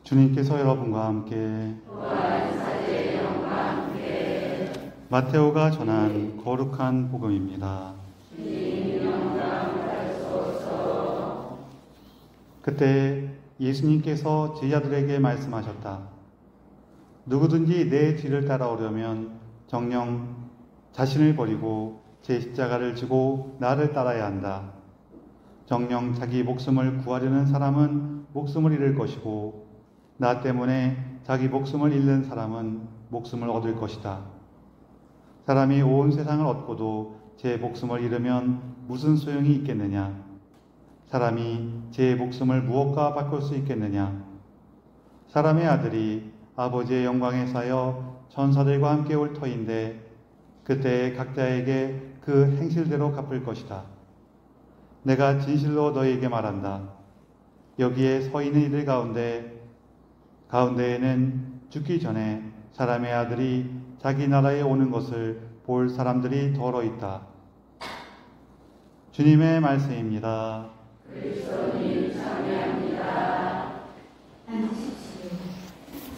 주님께서 여러분과 함께 마테오가 전한 거룩한 복음입니다. 그때 예수님께서 제자들에게 말씀하셨다. 누구든지 내 뒤를 따라오려면 정녕 자신을 버리고 제 십자가를 지고 나를 따라야 한다. 정녕 자기 목숨을 구하려는 사람은 목숨을 잃을 것이고 나 때문에 자기 목숨을 잃는 사람은 목숨을 얻을 것이다. 사람이 온 세상을 얻고도 제 목숨을 잃으면 무슨 소용이 있겠느냐? 사람이 제 목숨을 무엇과 바꿀 수 있겠느냐? 사람의 아들이 아버지의 영광에 쌓여 천사들과 함께 올 터인데 그때 각자에게 그 행실대로 갚을 것이다. 내가 진실로 너희에게 말한다. 여기에 서 있는 이들 가운데에는 죽기 전에 사람의 아들이 자기 나라에 오는 것을 볼 사람들이 더러 있다. 주님의 말씀입니다. 그리스도님 찬양합니다. 앉으십시오.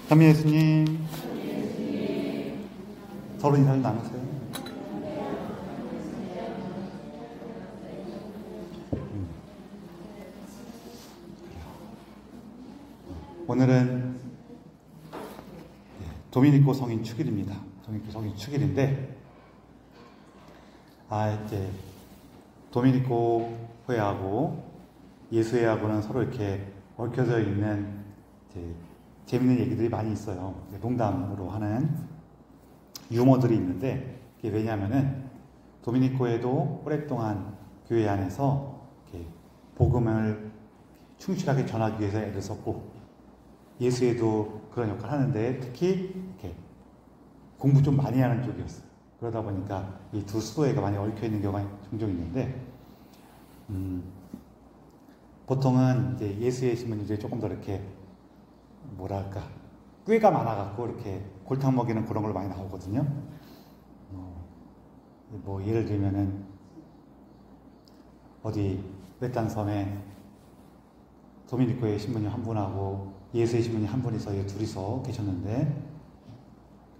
삼위 예수님, 서로 인사를 나누세요. 오늘은 도미니코 성인 축일입니다. 도미니코 성인 축일인데, 이제 도미니코 회하고 예수회하고는 서로 이렇게 얽혀져 있는 재밌는 얘기들이 많이 있어요. 농담으로 하는 유머들이 있는데, 그게 왜냐하면은 도미니코에도 오랫동안 교회 안에서 이렇게 복음을 충실하게 전하기 위해서 애를 썼고, 예수에도 그런 역할을 하는데 특히 이렇게 공부 좀 많이 하는 쪽이었어요. 그러다 보니까 이 두 수도회가 많이 얽혀 있는 경우가 종종 있는데, 보통은 이제 예수의 신문이 조금 더 이렇게 뭐랄까 꾀가 많아갖고 이렇게 골탕 먹이는 그런 걸 많이 나오거든요. 뭐 예를 들면은 어디 외딴 섬에 도미니코의 신부님 한 분하고 예수의 신부님 한 분이서 둘이서 계셨는데,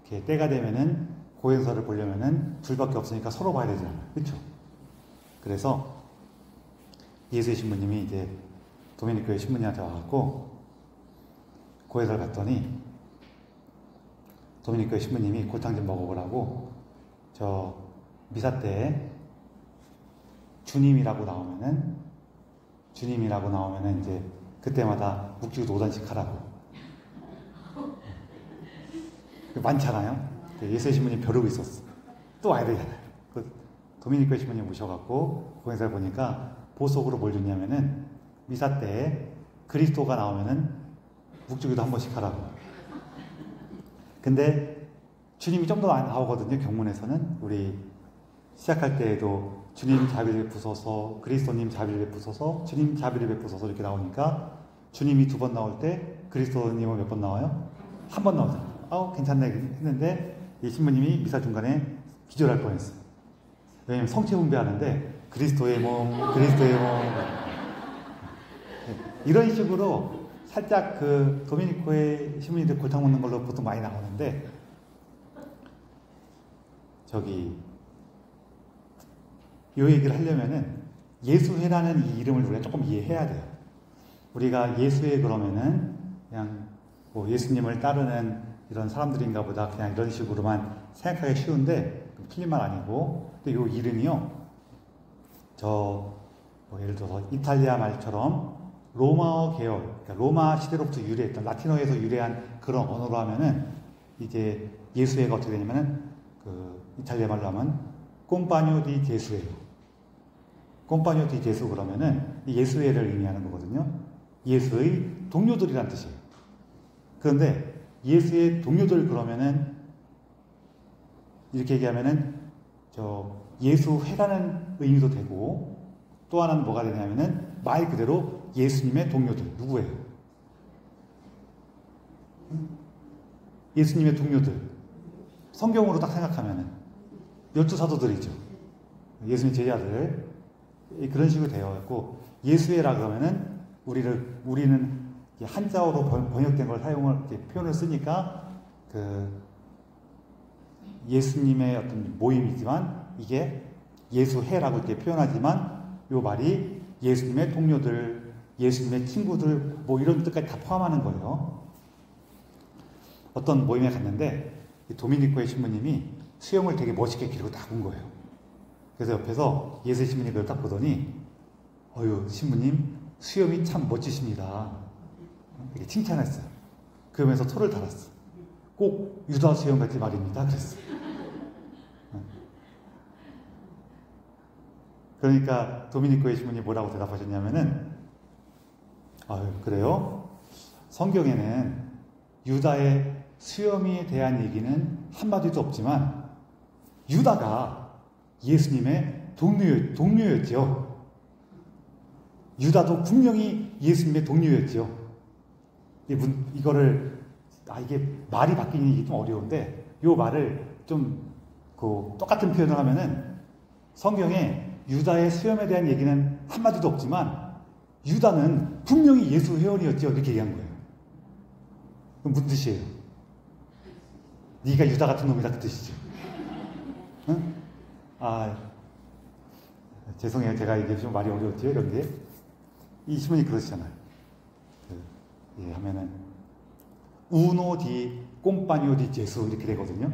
이렇게 때가 되면은 고행사를 보려면은 둘밖에 없으니까 서로 봐야 되잖아요. 그렇죠? 그래서 예수의 신부님이 이제 도미니코의 신부님한테 와갖고 고해사를 갔더니 도미니코의 신부님이 골탕 좀 먹어보라고 저 미사 때 주님이라고 나오면은 이제 그때마다 묵주기도 5단씩 하라고. 많잖아요. 예수의 신부님 벼르고 있었어. 또 와야 되잖아요. 도미니코의 신부님 모셔갖고 고행사를 보니까 보석으로 뭘 줬냐면은 미사 때 그리스도가 나오면은 묵주기도 한 번씩 하라고. 근데 주님이 좀 더 나오거든요. 경문에서는 우리 시작할 때에도 주님 자비를 베푸소서, 그리스도님 자비를 베푸소서, 주님 자비를 베푸소서 이렇게 나오니까 주님이 2번 나올 때 그리스도님은 몇 번 나와요? 1번 나오잖아요. 괜찮네 했는데 이 신부님이 미사 중간에 기절할 뻔했어요. 왜냐면 성체 분배하는데 그리스도의 몸 이런 식으로 살짝 그 도미니코의 신부님들 골탕 먹는 걸로 보통 많이 나오는데, 이 얘기를 하려면은 예수회라는 이 이름을 우리가 조금 이해해야 돼요. 우리가 예수회 그러면은 그냥 뭐 예수님을 따르는 이런 사람들인가 보다 그냥 이런 식으로만 생각하기 쉬운데 틀린 말 아니고, 근데 이 이름이요, 예를 들어서 이탈리아 말처럼 로마어 계열, 그러니까 로마 시대로부터 유래했던 라틴어에서 유래한 그런 언어로 하면은 이제 예수회가 어떻게 되냐면은 이탈리아 말로 하면 꼼파뇨 디 제수예요. 꼼파뇨 디 제수 그러면은 예수회를 의미하는 거거든요. 예수의 동료들이란 뜻이에요. 그런데 예수의 동료들 그러면은 이렇게 얘기하면은 예수회라는 의미도 되고, 또 하나는 뭐가 되냐면은 말 그대로 예수님의 동료들. 누구예요? 예수님의 동료들. 성경으로 딱 생각하면은 12사도들이죠. 예수님 제자들. 그런 식으로 되어 있고, 예수회라 그러면은 우리는 한자어로 번역된 걸 표현을 쓰니까 예수님의 어떤 모임이지만 이게 예수회라고 이렇게 표현하지만 이 말이 예수님의 동료들, 예수님의 친구들 뭐 이런 뜻까지 다 포함하는 거예요. 어떤 모임에 갔는데 도미니코의 신부님이 수염을 되게 멋있게 기르고 딱 온 거예요. 그래서 옆에서 예수 신부님이 그걸 딱 보더니 어휴 신부님 수염이 참 멋지십니다. 이렇게 칭찬했어요. 그러면서 토를 달았어. 꼭 유다 수염 같이 말입니다. 그랬어. 그러니까 도미니코의 신부님이 뭐라고 대답하셨냐면은 아유 그래요? 성경에는 유다의 수염에 대한 얘기는 한마디도 없지만 유다가 예수님의 동료였죠. 유다도 분명히 예수님의 동료였죠. 이거를 이게 말이 바뀌는 게 좀 어려운데 이 말을 좀 똑같은 표현을 하면은 성경에 유다의 수염에 대한 얘기는 한마디도 없지만 유다는 분명히 예수 회원이었죠. 이렇게 얘기한 거예요. 그럼 무슨 뜻이에요? 네가 유다 같은 놈이다 그 뜻이죠. 응? 죄송해요. 제가 이게 좀 말이 어려웠죠. 이런 게. 이 신문이 그러시잖아요. 하면은 우노 디 꼼파뇨 디 제수 이렇게 되거든요.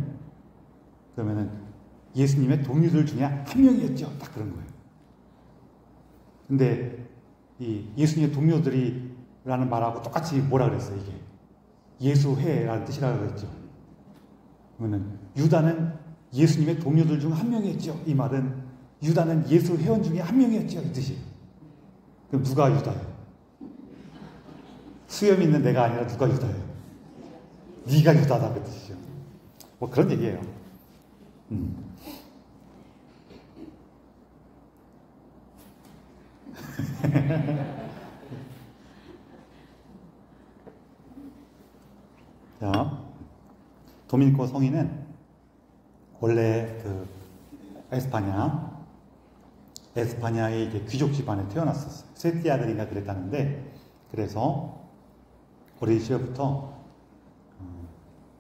그러면은 예수님의 동료들 중에 한 명이었죠. 딱 그런 거예요. 근데 이 예수님의 동료들이라는 말하고 똑같이 뭐라 그랬어요, 이게? 예수회라는 뜻이라고 그랬죠. 그러면 유다는 예수님의 동료들 중 한 명이었죠. 이 말은 유다는 예수 회원 중에 한 명이었죠. 이 뜻이에요. 그럼 누가 유다예요? 수염 있는 내가 아니라 누가 유다예요? 네가 유다다 그 뜻이죠. 뭐 그런 얘기예요. 자, 도미니코 성인은 원래 에스파냐의 이제 귀족 집안에 태어났었어요. 셋째 아들인가 그랬다는데, 그래서 어린 시절부터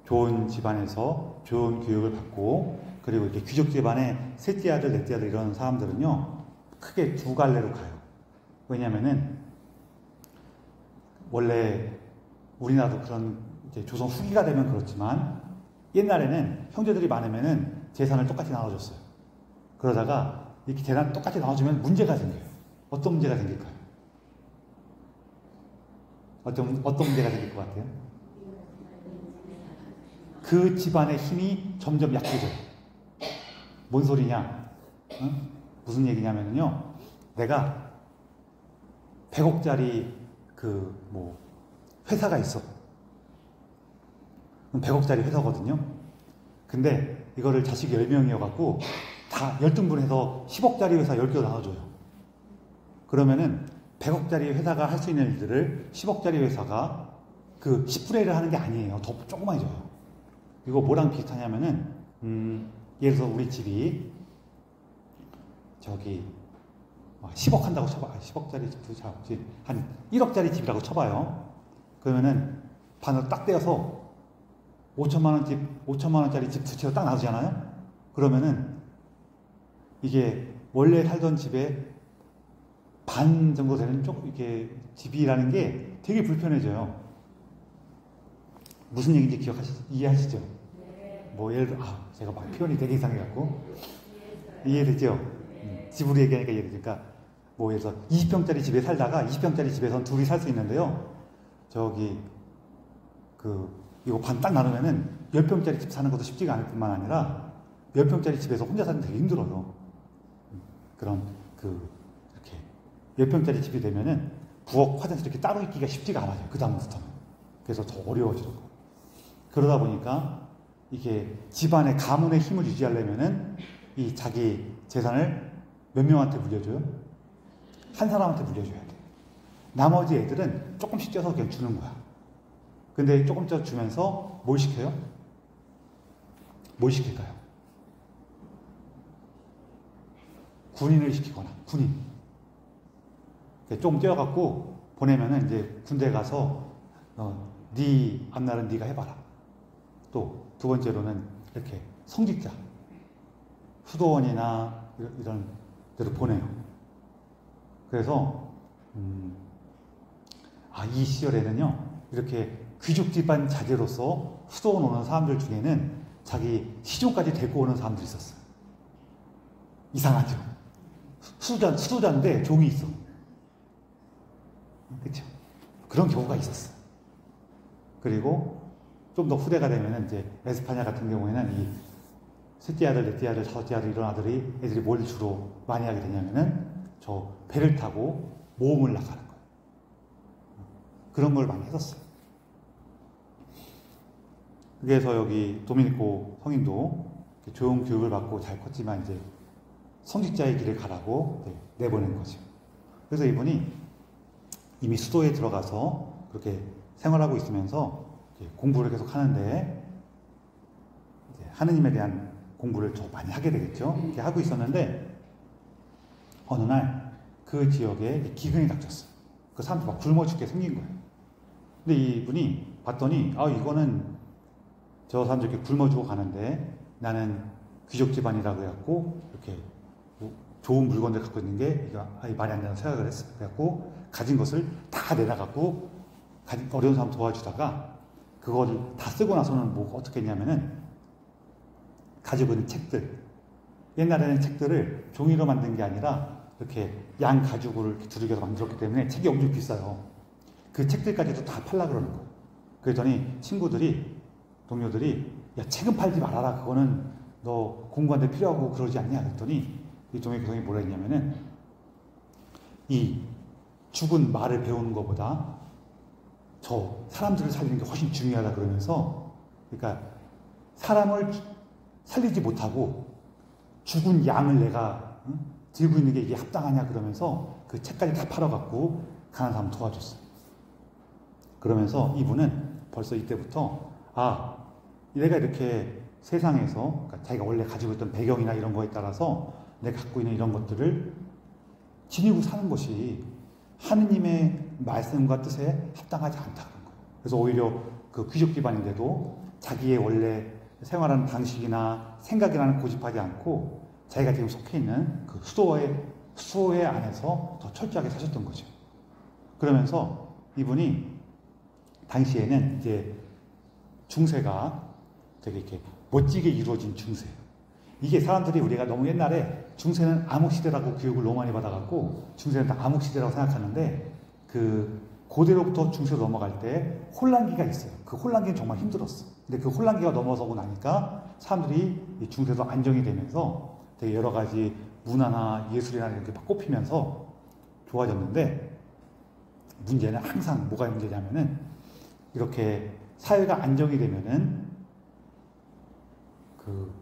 좋은 집안에서 좋은 교육을 받고, 그리고 이렇게 귀족 집안에 셋째 아들, 넷째 아들 이런 사람들은요, 크게 두 갈래로 가요. 왜냐면은, 원래 우리나라도 그런 이제 조선 후기가 되면 그렇지만, 옛날에는 형제들이 많으면은 재산을 똑같이 나눠줬어요. 그러다가 이렇게 재산 똑같이 나눠주면 문제가 생겨요. 어떤 문제가 생길까요? 어떤 문제가 생길 것 같아요? 그 집안의 힘이 점점 약해져요. 뭔 소리냐? 응? 무슨 얘기냐면요. 내가 100억짜리 회사가 있어. 100억짜리 회사거든요. 근데 이거를 자식이 10명이어갖고 다 열등분해서 10억짜리 회사 10개로 나눠줘요. 그러면은 100억짜리 회사가 할 수 있는 일들을 10억짜리 회사가 10분의 1을 하는 게 아니에요. 더 조그만해져요. 이거 뭐랑 비슷하냐면은 예를 들어서 우리 집이 10억 한다고 쳐봐. 10억짜리 집도 한 1억짜리 집이라고 쳐봐요. 그러면은 반으로 딱 떼어서 5천만 원짜리 집 두 채로 딱 놔두잖아요. 그러면은 이게 원래 살던 집의 반 정도 되는 이게 집이라는 게 되게 불편해져요. 무슨 얘기인지 이해하시죠? 뭐 예를 들어 제가 막 표현이 되게 이상해갖고 이해되죠? 집으로 얘기하니까 이해되니까 뭐 예를 들어 20평짜리 집에 살다가 20평짜리 집에선 둘이 살 수 있는데요. 이거 반 딱 나누면은 10평짜리 집 사는 것도 쉽지가 않을 뿐만 아니라 10평짜리 집에서 혼자 사는 되게 힘들어요. 그럼 이렇게 10평짜리 집이 되면은 부엌, 화장실 이렇게 따로 있기가 쉽지가 않아요. 그 다음부터는. 그래서 더 어려워지고. 그러다 보니까 이게 집안의 가문의 힘을 유지하려면은 이 자기 재산을 몇 명한테 물려줘요? 한 사람한테 물려줘야 돼. 나머지 애들은 조금씩 쪄서 그냥 주는 거야. 근데 조금 쪄 주면서 뭘 시켜요? 뭘 시킬까요? 군인을 시키거나, 군인. 조금 쪄갖고 보내면은 이제 군대 가서 네 앞날은 네가 해봐라. 또 두 번째로는 이렇게 성직자, 수도원이나 이런 데로 보내요. 그래서 이 시절에는요, 이렇게 귀족 집안 자제로서 수도원 오는 사람들 중에는 자기 시종까지 데리고 오는 사람들이 있었어요. 이상하죠? 수도자인데 종이 있어. 그렇죠? 그런 경우가 있었어요. 그리고 좀 더 후대가 되면은 이제 에스파냐 같은 경우에는 이 셋째 아들, 넷째 아들, 다섯째 아들 이런 애들이 뭘 주로 많이 하게 되냐면은 저 배를 타고 모험을 나가는 거예요. 그런 걸 많이 했었어요. 그래서 여기 도미니코 성인도 좋은 교육을 받고 잘 컸지만 이제 성직자의 길을 가라고 내보낸 거죠. 그래서 이분이 이미 수도에 들어가서 그렇게 생활하고 있으면서 공부를 계속 하는데 하느님에 대한 공부를 좀 많이 하게 되겠죠. 이렇게 하고 있었는데 어느 날 그 지역에 기근이 닥쳤어요. 그 사람들 막 굶어 죽게 생긴 거예요. 근데 이분이 봤더니 이거는 저 사람들 이렇게 굶어 죽어 가는데 나는 귀족 집안이라고 해갖고 이렇게 좋은 물건들 갖고 있는 게 이거 말이 안 된다고 생각을 했어요. 그래갖고 가진 것을 다 내놔갖고 어려운 사람 도와주다가 그걸 다 쓰고 나서는 어떻게 했냐면은 가지고 있는 책들, 옛날에는 책들을 종이로 만든 게 아니라 이렇게 양 가죽을 이렇게 두들겨서 만들었기 때문에 책이 엄청 비싸요. 그 책들까지도 다 팔라 그러는 거예요. 그랬더니 친구들이, 동료들이 야, 책은 팔지 말아라. 그거는 너 공부하는데 필요하고 그러지 않냐. 그랬더니 이 도미니코성이 뭐라 했냐면은 이 죽은 말을 배우는 것보다 저 사람들을 살리는 게 훨씬 중요하다 그러면서, 그러니까 사람을 살리지 못하고 죽은 양을 내가 들고 있는 게 이게 합당하냐 그러면서 그 책까지 다 팔아갖고 가난 사람 도와줬어요. 그러면서 이분은 벌써 이때부터 내가 이렇게 세상에서 그러니까 자기가 원래 가지고 있던 배경이나 이런 거에 따라서 내가 갖고 있는 이런 것들을 지니고 사는 것이 하느님의 말씀과 뜻에 합당하지 않다 그런 거예요. 그래서 오히려 그 귀족 집안인데도 자기의 원래 생활하는 방식이나 생각이라는 고집하지 않고 자기가 지금 속해 있는 그 수도회 안에서 더 철저하게 사셨던 거죠. 그러면서 이분이 당시에는 이제 중세가 되게 이렇게 멋지게 이루어진 중세예요. 이게 사람들이 우리가 너무 옛날에 중세는 암흑시대라고 교육을 너무 많이 받아갖고 중세는 다 암흑시대라고 생각하는데 그 고대로부터 중세로 넘어갈 때 혼란기가 있어요. 그 혼란기는 정말 힘들었어. 근데 그 혼란기가 넘어서고 나니까 사람들이 중세도 안정이 되면서 되게 여러 가지 문화나 예술이나 이렇게 막 꼽히면서 좋아졌는데 문제는 항상 뭐가 문제냐면은 이렇게 사회가 안정이 되면은 그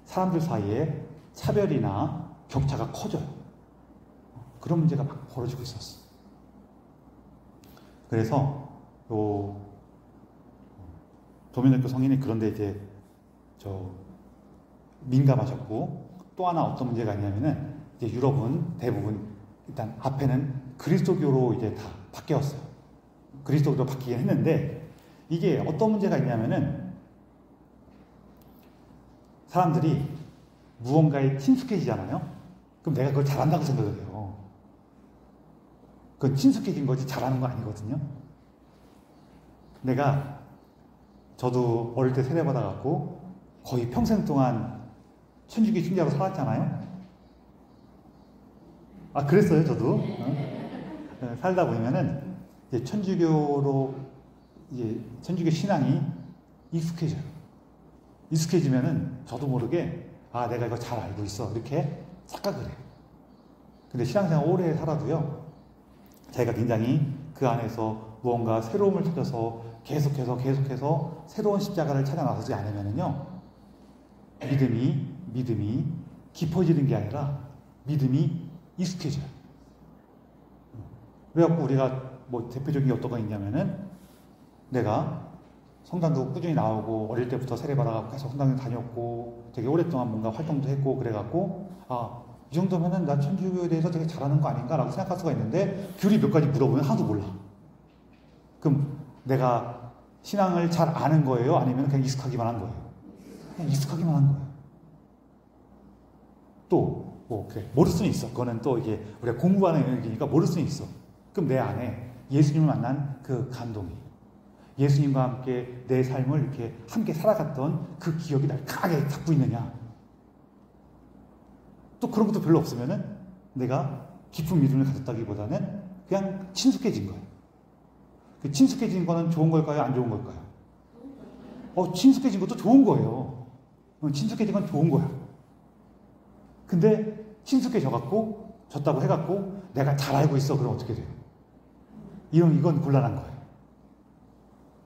사람들 사이에 차별이나 격차가 커져요. 그런 문제가 막 벌어지고 있었어. 그래서 도미니코 성인이 그런데 이제 민감하셨고 또 하나 어떤 문제가 있냐면은 이제 유럽은 대부분 일단 앞에는 그리스도교로 이제 다 바뀌었어요. 그리스도교로 바뀌긴 했는데 이게 어떤 문제가 있냐면은 사람들이 무언가에 친숙해지잖아요. 그럼 내가 그걸 잘한다고 생각을 해요. 그건 친숙해진 거지 잘하는 거 아니거든요. 저도 어릴 때 세례받아갖고 거의 평생 동안 천주교 신자로 살았잖아요. 그랬어요, 저도. 살다 보면은 이제 천주교로 이제 천주교 신앙이 익숙해져요. 익숙해지면은 저도 모르게 내가 이거 잘 알고 있어 이렇게 착각을 해요. 근데 신앙생활 오래 살아도요, 자기가 굉장히 그 안에서 무언가 새로움을 찾아서 계속해서 새로운 십자가를 찾아 나서지 않으면은요, 믿음이 깊어지는 게 아니라 믿음이 익숙해져요. 그래갖고 우리가 대표적인 게 어떤 거 있냐면은 내가 성당도 꾸준히 나오고 어릴 때부터 세례받아갖고 계속 성당에 다녔고 되게 오랫동안 뭔가 활동도 했고 그래갖고 이 정도면은 나 천주교에 대해서 되게 잘하는 거 아닌가 라고 생각할 수가 있는데 교리 몇 가지 물어보면 하나도 몰라. 그럼 내가 신앙을 잘 아는 거예요? 아니면 그냥 익숙하기만 한 거예요? 그냥 익숙하기만 한 거예요. 또, 그래. 모를 수는 있어. 그거는 또 이게 우리가 공부하는 영역이니까 모를 수는 있어. 그럼 내 안에 예수님을 만난 그 감동이, 예수님과 함께 내 삶을 이렇게 함께 살아갔던 그 기억이 날 강하게 갖고 있느냐? 또 그런 것도 별로 없으면은 내가 깊은 믿음을 가졌다기보다는 그냥 친숙해진 거예요. 그 친숙해진 거는 좋은 걸까요? 안 좋은 걸까요? 친숙해진 것도 좋은 거예요. 친숙해진 건 좋은 거야. 근데 친숙해져갖고 졌다고 해갖고 내가 잘 알고 있어. 그럼 어떻게 돼요? 이건 곤란한 거예요.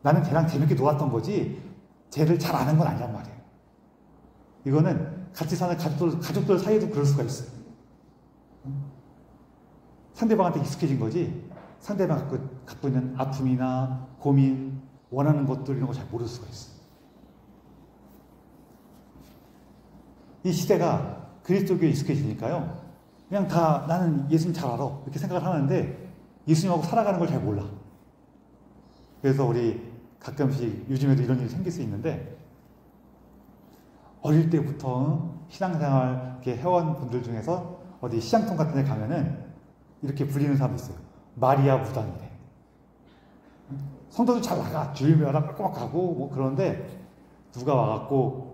나는 쟤랑 재밌게 놀았던 거지 쟤를 잘 아는 건 아니란 말이에요. 이거는 같이 사는 가족들 사이에도 그럴 수가 있어요. 상대방한테 익숙해진 거지 상대방 갖고 있는 아픔이나 고민, 원하는 것들 이런 거 잘 모를 수가 있어요. 이 시대가 그리스도교에 익숙해지니까요. 그냥 다 나는 예수님 잘 알아 이렇게 생각을 하는데 예수님하고 살아가는 걸 잘 몰라. 그래서 우리 가끔씩 요즘에도 이런 일이 생길 수 있는데 어릴 때부터 신앙생활 이렇게 해온 분들 중에서 어디 시장통 같은 데 가면은 이렇게 불리는 사람도 있어요. 마리아 무당이래. 성도도 잘 나가. 주일마다 꽉꽉 가고 뭐 그런데 누가 와갖고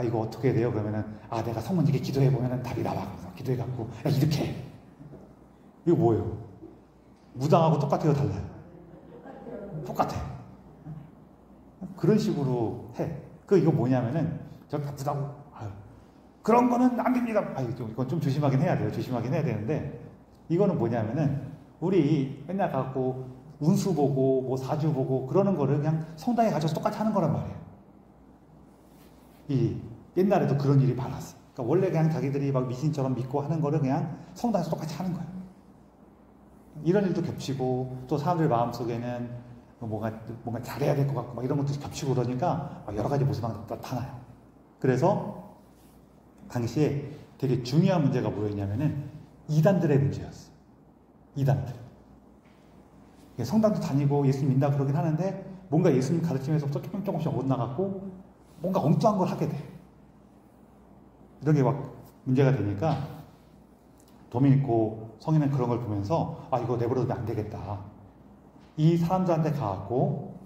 이거 어떻게 해야 돼요? 그러면은 내가 성문지게 기도해보면은 답이 나와. 그래서 기도해갖고 이렇게 해. 이거 뭐예요? 무당하고 똑같아요? 달라요? 똑같아. 그런 식으로 해. 이거 뭐냐면은 저 바쁘다고 그런 거는 안 됩니다. 이건 좀 조심하긴 해야 돼요. 조심하긴 해야 되는데 이거는 뭐냐면은 우리 맨날 갖고 운수 보고 뭐 사주 보고 그러는 거를 그냥 성당에 가셔서 똑같이 하는 거란 말이에요. 옛날에도 그런 일이 많았어. 그러니까 원래 그냥 자기들이 막 미신처럼 믿고 하는 거를 그냥 성당에서 똑같이 하는 거예요. 이런 일도 겹치고 또 사람들 마음속에는 뭔가 잘해야 될 것 같고 막 이런 것도 겹치고 그러니까 여러 가지 모습이 나타나요. 그래서 당시에 되게 중요한 문제가 뭐였냐면은 이단들의 문제였어. 이단들. 성당도 다니고 예수님 믿는다 그러긴 하는데 뭔가 예수님 가르침에서부터 조금씩 엇나갔고 뭔가 엉뚱한 걸 하게 돼. 이런 게 막 문제가 되니까 도미니코 성인은 그런 걸 보면서 이거 내버려두면 안 되겠다. 이 사람들한테 가갖고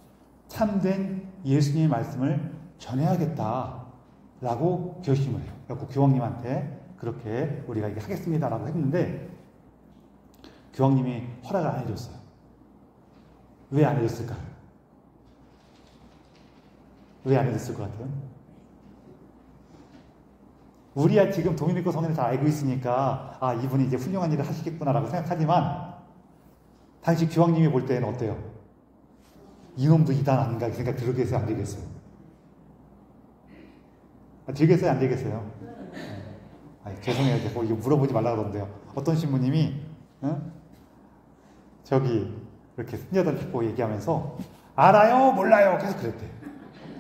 참된 예수님의 말씀을 전해야겠다라고 결심을 해요. 그래서 교황님한테 그렇게 우리가 이게 하겠습니다라고 했는데 교황님이 허락을 안 해줬어요. 왜 안 해줬을까요? 왜 안 해줬을 것 같아요? 우리야 지금 도미니코 성인을 잘 알고 있으니까 이분이 이제 훌륭한 일을 하시겠구나라고 생각하지만 당시 교황님이 볼 때는 어때요? 이놈도 이단 아닌가 이 생각 들겠어요? 안 들겠어요? 들겠어요? 안 들겠어요? 죄송해요. 이거 물어보지 말라고 그러는데요. 어떤 신부님이 저기 이렇게 승려들 듣고 얘기하면서 알아요? 몰라요? 계속 그랬대.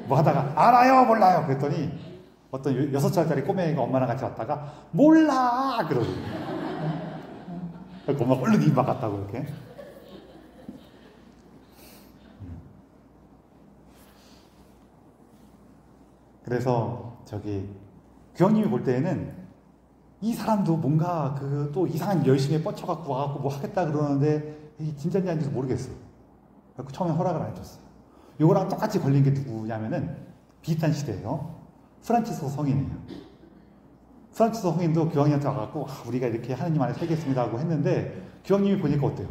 뭐 하다가 알아요? 몰라요? 그랬더니 어떤 6살짜리 꼬맹이가 엄마랑 같이 왔다가 몰라! 그러고 엄마가 얼른 입 막았다고 이렇게. 그래서 교황님이 볼 때에는 이 사람도 뭔가 또 이상한 열심에 뻗쳐갖고 와갖고 뭐 하겠다 그러는데 이게 진짜인지 아닌지 모르겠어. 그래서 처음에 허락을 안 해줬어요. 요거랑 똑같이 걸린 게 누구냐면은 비슷한 시대예요. 프란치스코 성인이에요. 프란치스코 성인도 교황님한테 와갖고 우리가 이렇게 하느님 안에 살겠습니다 하고 했는데 교황님이 보니까 어때요?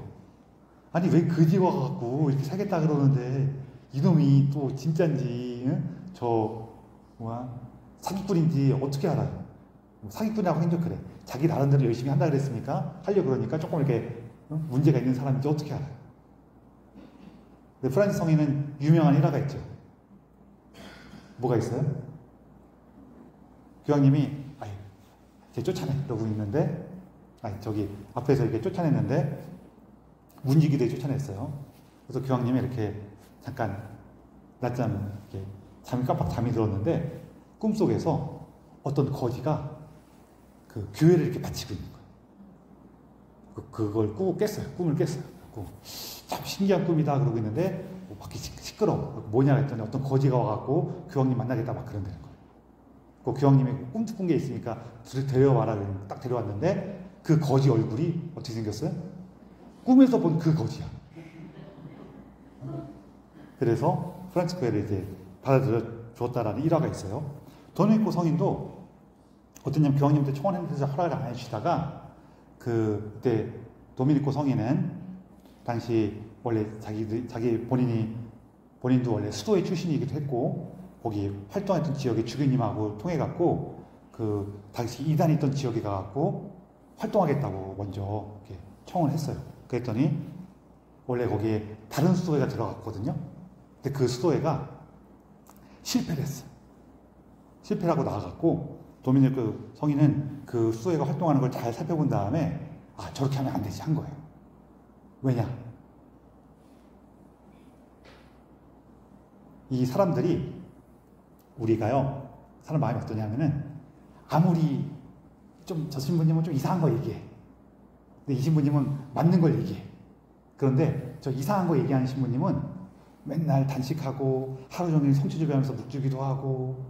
아니 왜 그지 와갖고 이렇게 살겠다 그러는데 이놈이 또 진짜인지 사기꾼인지 어떻게 알아요? 사기꾼이라고 했죠. 그래. 자기 나름대로 열심히 한다 그랬으니까 하려고 그러니까 조금 이렇게 문제가 있는 사람인지 어떻게 알아요? 근데 프란치스 성인은 유명한 일화가 있죠. 뭐가 있어요? 교황님이 쟤 쫓아내 그러고 있는데 저기 앞에서 이렇게 쫓아냈는데 문지기도 쫓아냈어요. 그래서 교황님이 이렇게 잠깐 낮잠 이렇게 깜빡 잠이 들었는데 꿈속에서 어떤 거지가 그 교회를 이렇게 바치고 있는 거예요. 그걸 꾸고 깼어요. 꿈을 깼어요. 참 신기한 꿈이다 그러고 있는데 뭐 밖에 시끄러워. 뭐냐 했더니 어떤 거지가 와갖고 교황님 만나겠다 막 그런다는 거예요. 그 교황님이 꿈 꾼 게 있으니까 데려와라. 딱 데려왔는데 그 거지 얼굴이 어떻게 생겼어요? 꿈에서 본 그 거지야. 그래서 프란치스코를 이제 받아들여 주었다라는 일화가 있어요. 도미니코 성인도 어떠냐면 교황님한테 청원했는데 허락을 안 해주시다가 그때 도미니코 성인은 당시 원래 본인도 원래 수도의 출신이기도 했고 거기 활동했던 지역의 주교님하고 통해갖고 그 당시 이단이 있던 지역에 가갖고 활동하겠다고 먼저 이렇게 청원을 했어요. 그랬더니 원래 거기에 다른 수도회가 들어갔거든요. 근데 그 수도회가 실패를 했어. 실패를 하고 나가갖고 도미니코 성인은 그 수도회가 활동하는 걸 잘 살펴본 다음에 아 저렇게 하면 안 되지 한 거예요. 왜냐? 이 사람들이 우리가요 사람 마음이 어떠냐면은 아무리 좀 저 신부님은 좀 이상한 거 얘기해. 근데 이 신부님은 맞는 걸 얘기해. 그런데 저 이상한 거 얘기하는 신부님은 맨날 단식하고 하루 종일 성취주기 하면서 묵주기도 하고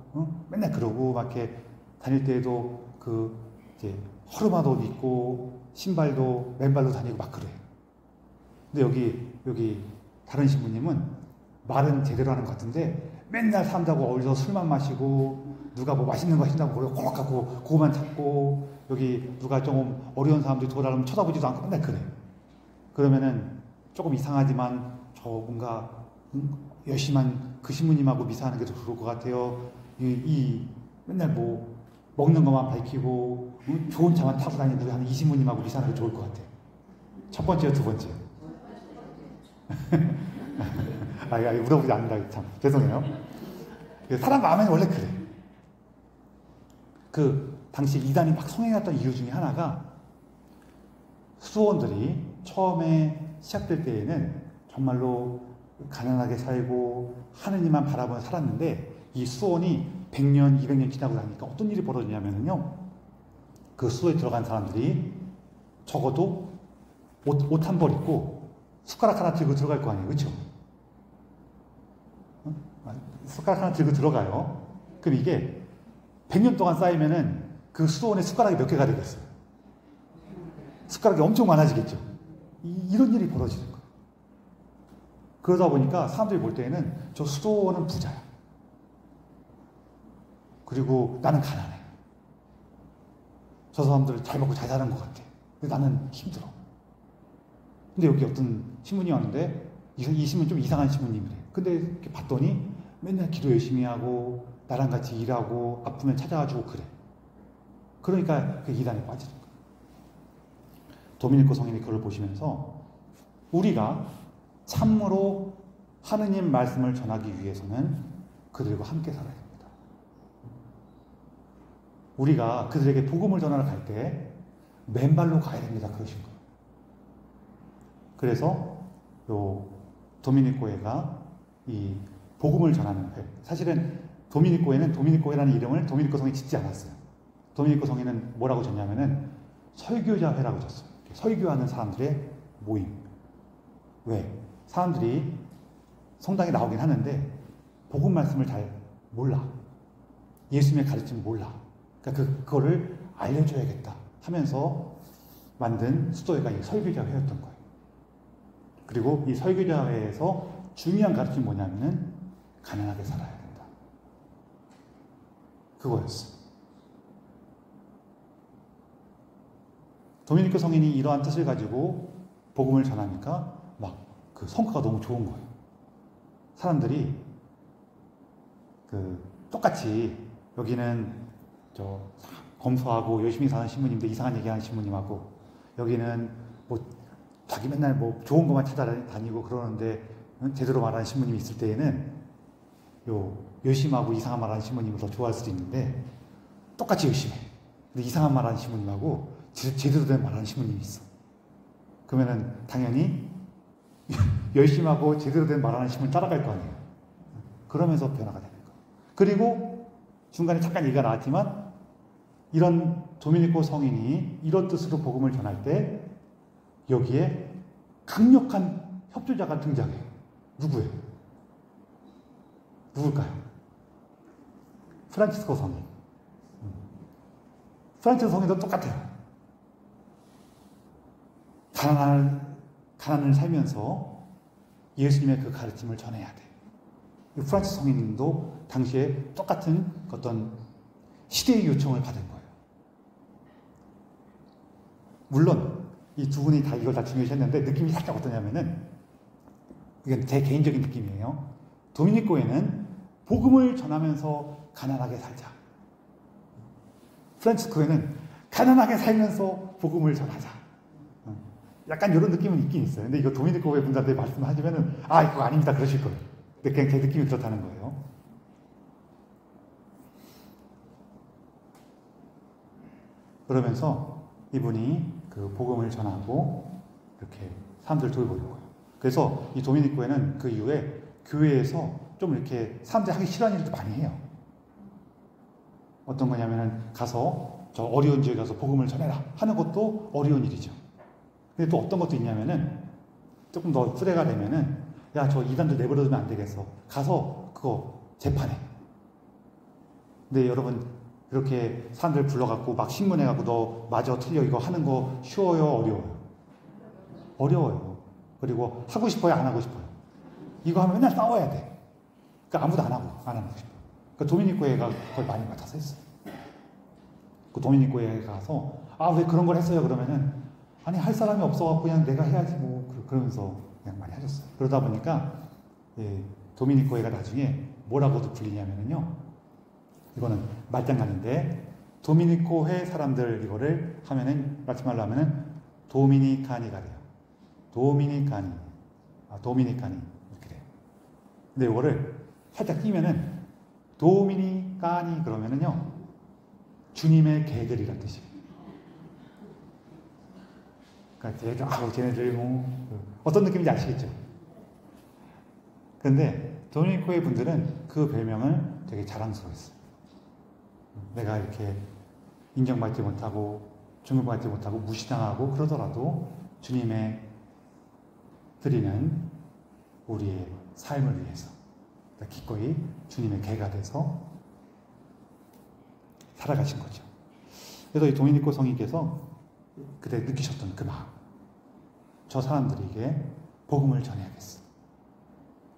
맨날 그러고 막 이렇게 다닐 때에도 그 이제 허름한 옷 입고 신발도 맨발로 다니고 막 그래. 근데 여기 다른 신부님은 말은 제대로 하는 것 같은데 맨날 사람들하고 어울려서 술만 마시고 누가 뭐 맛있는 거 하신다고 고락하고 그거만 찾고 여기 누가 좀 어려운 사람들이 돌아가면 쳐다보지도 않고 맨날 그래. 그러면은 조금 이상하지만 저 뭔가 열심히 한 그 신부님하고 미사하는 게 더 좋을 것 같아요. 이 맨날 뭐 먹는 것만 밝히고 좋은 차만 타고 다니는 한 이 신부님하고 미사하는 게 좋을 것 같아요. 첫 번째요, 두 번째. 물어보지 않는다. 참 죄송해요. 사람 마음에는 원래 그래. 그 당시 이단이 막 성행했던 이유 중에 하나가 수도원들이 처음에 시작될 때에는 정말로 가난하게 살고 하느님만 바라보며 살았는데 이 수도원이 100년, 200년 지나고 나니까 어떤 일이 벌어지냐면요. 그 수도에 들어간 사람들이 적어도 옷 한 벌 입고 숟가락 하나 들고 들어갈 거 아니에요. 그렇죠? 숟가락 하나 들고 들어가요. 그럼 이게 100년 동안 쌓이면은 그 수도원에 숟가락이 몇 개가 되겠어요? 숟가락이 엄청 많아지겠죠? 이런 일이 벌어지는 거예요. 그러다 보니까 사람들이 볼 때에는 저 수도원은 부자야. 그리고 나는 가난해. 저 사람들 잘 먹고 잘 사는 것 같아. 근데 나는 힘들어. 근데 여기 어떤 신부님이 왔는데 이 신부는 좀 이상한 신부님이래. 근데 이렇게 봤더니 맨날 기도 열심히 하고 나랑 같이 일하고 아프면 찾아와주고 그래. 그러니까 그 이단에 빠지는 거예요. 도미니코 성인이 그걸 보시면서 우리가 참으로 하느님 말씀을 전하기 위해서는 그들과 함께 살아야 됩니다. 우리가 그들에게 복음을 전하러 갈 때 맨발로 가야 됩니다. 그러신 거예요. 그래서 요 도미니코회가 이 복음을 전하는 회. 사실은 도미니코회는 도미니코회라는 이름을 도미니코 성이 짓지 않았어요. 도미니코 성에는 뭐라고 졌냐면은 설교자회라고 졌어요. 설교하는 사람들의 모임. 왜? 사람들이 성당에 나오긴 하는데 복음 말씀을 잘 몰라. 예수님의 가르침을 몰라. 그러니까 그거를 알려줘야겠다 하면서 만든 수도회가 이 설교자회였던 거예요. 그리고 이 설교자회에서 중요한 가르침이 뭐냐면은 가난하게 살아야 된다. 그거였어. 도미니코 성인이 이러한 뜻을 가지고 복음을 전하니까 막 그 성과가 너무 좋은 거예요. 사람들이 똑같이 여기는 저 검소하고 열심히 사는 신부님들 이상한 얘기하는 신부님하고 여기는 뭐 자기 맨날 뭐 좋은 것만 찾아다니고 그러는데 제대로 말하는 신부님이 있을 때에는 요 열심하고 이상한 말하는 신부님을 더 좋아할 수도 있는데 똑같이 열심히 해. 근데 이상한 말하는 신부님하고 제대로 된 말하는 신부님이 있어. 그러면은 당연히 열심히 하고 제대로 된 말하는 신부님 따라갈 거 아니에요. 그러면서 변화가 되는 거예요. 그리고 중간에 잠깐 얘기가 나왔지만 이런 도미니코 성인이 이런 뜻으로 복음을 전할 때 여기에 강력한 협조자가 등장해요. 누구예요? 누굴까요? 프란치스코 성인. 프란치스코 성인도 똑같아요. 가난을 살면서 예수님의 그 가르침을 전해야 돼. 프란치스코 성인도 당시에 똑같은 어떤 시대의 요청을 받은 거예요. 물론 이 두 분이 다 이걸 다 중요시했는데 느낌이 살짝 어떠냐면은, 이건 제 개인적인 느낌이에요. 도미니코에는 복음을 전하면서 가난하게 살자. 프란치스코에는 가난하게 살면서 복음을 전하자. 약간 이런 느낌은 있긴 있어요. 근데 이거 도미니코의 분들한테 말씀하시면은 이거 아닙니다 그러실 거예요. 근데 그냥 제 느낌이 그렇다는 거예요. 그러면서 이분이 그 복음을 전하고 이렇게 사람들 돌보려고요. 그래서 이 도미니코에는 그 이후에 교회에서 좀 이렇게 사람들이 하기 싫어하는 일도 많이 해요. 어떤 거냐면은 가서 저 어려운 지역에 가서 복음을 전해라 하는 것도 어려운 일이죠. 근데 또 어떤 것도 있냐면은 조금 더 후대가 되면은 야, 저 이단들 내버려두면 안 되겠어. 가서 그거 재판해. 근데 여러분 이렇게 사람들 불러갖고 막 신문해갖고 너 맞아 틀려 이거 하는 거 쉬워요 어려워요? 어려워요. 그리고 하고 싶어요 안 하고 싶어요? 이거 하면 맨날 싸워야 돼. 그러니까 아무도 안 하고 싶어요. 그 도미니코에가 그걸 많이 맡아서 했어요. 그 도미니코에 가서 왜 그런 걸 했어요? 그러면은 아니 할 사람이 없어갖고 그냥 내가 해야지 뭐 그러면서 그냥 많이 하셨어요. 그러다 보니까 도미니코에가 나중에 뭐라고도 불리냐면은요, 이거는 말장난인데 도미니코회 사람들 이거를 하면은 라틴말로 하면은 도미니카니가 돼요. 도미니카니 이렇게 돼요. 근데 이거를 살짝 끼면은 도미니카니 그러면은요 주님의 개들이란 뜻이에요. 그러니까 쟤네들 어떤 느낌인지 아시겠죠? 그런데 도미니코의 분들은 그 별명을 되게 자랑스러워했어요. 내가 이렇게 인정받지 못하고 존경받지 못하고 무시당하고 그러더라도 주님의 드리는 우리의 삶을 위해서 기꺼이 주님의 개가 돼서 살아가신 거죠. 그래서 이 도미니코 성인께서 그때 느끼셨던 그 마음, 저 사람들에게 복음을 전해야겠어.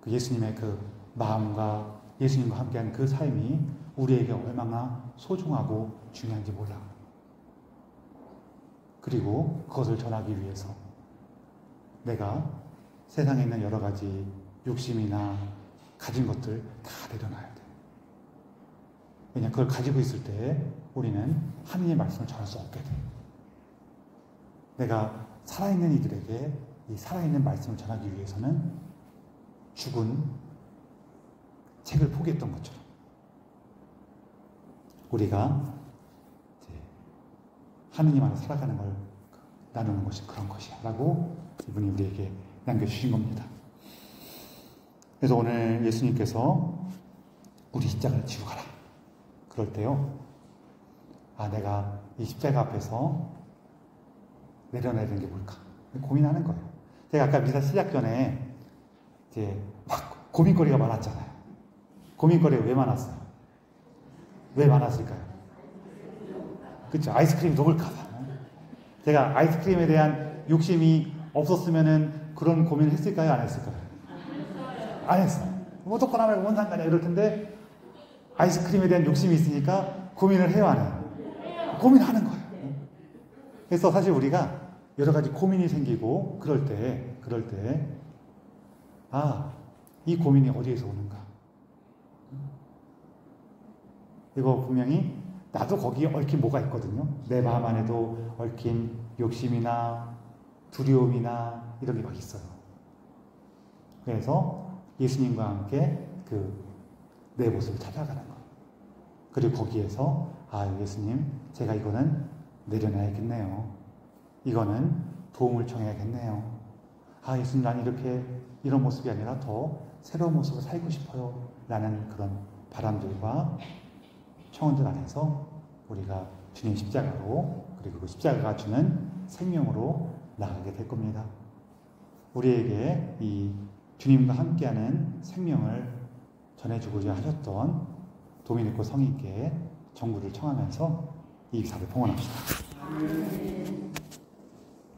그 예수님의 그 마음과 예수님과 함께하는 그 삶이 우리에게 얼마나 소중하고 중요한지 몰라. 그리고 그것을 전하기 위해서 내가 세상에 있는 여러 가지 욕심이나 가진 것들 다 내려놔야 돼. 왜냐하면 그걸 가지고 있을 때 우리는 하나님의 말씀을 전할 수 없게 돼. 내가 살아있는 이들에게 이 살아있는 말씀을 전하기 위해서는 죽은 책을 포기했던 것처럼 우리가 하느님 안에 살아가는 걸 나누는 것이 그런 것이야 라고 이분이 우리에게 남겨주신 겁니다. 그래서 오늘 예수님께서 우리 십자가를 지고 가라 그럴 때요, 내가 이 십자가 앞에서 내려놔야 되는 게 뭘까 고민하는 거예요. 제가 아까 미사 시작 전에 이제 막 고민거리가 많았잖아요. 고민거리가 왜 많았어요? 왜 많았을까요? 그렇죠. 아이스크림 녹을까봐. 제가 아이스크림에 대한 욕심이 없었으면은 그런 고민을 했을까요? 안 했을까요? 안 했어요. 뭐 어떻거나 말고 뭔 상관이야 이럴 텐데 아이스크림에 대한 욕심이 있으니까 고민을 해요, 안 해요? 고민하는 거예요. 그래서 사실 우리가 여러 가지 고민이 생기고 그럴 때 이 고민이 어디에서 오는가? 이거 분명히 나도 거기에 얽힌 뭐가 있거든요. 내 마음 안에도 얽힌 욕심이나 두려움이나 이런 게 막 있어요. 그래서 예수님과 함께 내 모습을 찾아가는 거예요. 그리고 거기에서 예수님 제가 이거는 내려놔야겠네요. 이거는 도움을 청해야겠네요. 예수님 난 이런 모습이 아니라 더 새로운 모습을 살고 싶어요 라는 그런 바람들과 청원들 안에서 우리가 주님 십자가로 그리고 그 십자가가 주는 생명으로 나가게 될 겁니다. 우리에게 이 주님과 함께하는 생명을 전해주고자 하셨던 도미니코 성인께 정부를 청하면서 이 기사를 봉헌합시다.